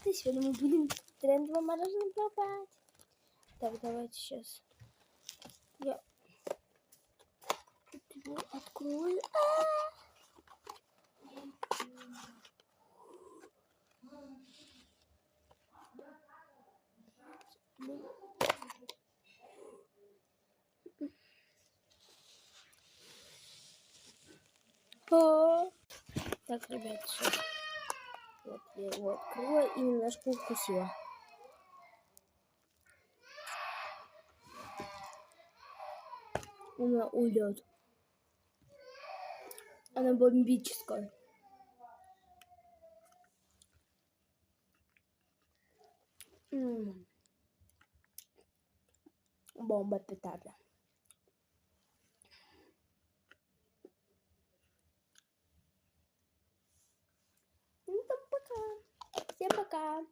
ребята, сегодня мы будем трендово мороженое пробовать. Так, давайте сейчас я его открою. Так, ребят, сейчас вот я его открыла и немножко укусила. Она уйдет. Она бомбическая. Бомба петарда. Ну, пока. Всем пока.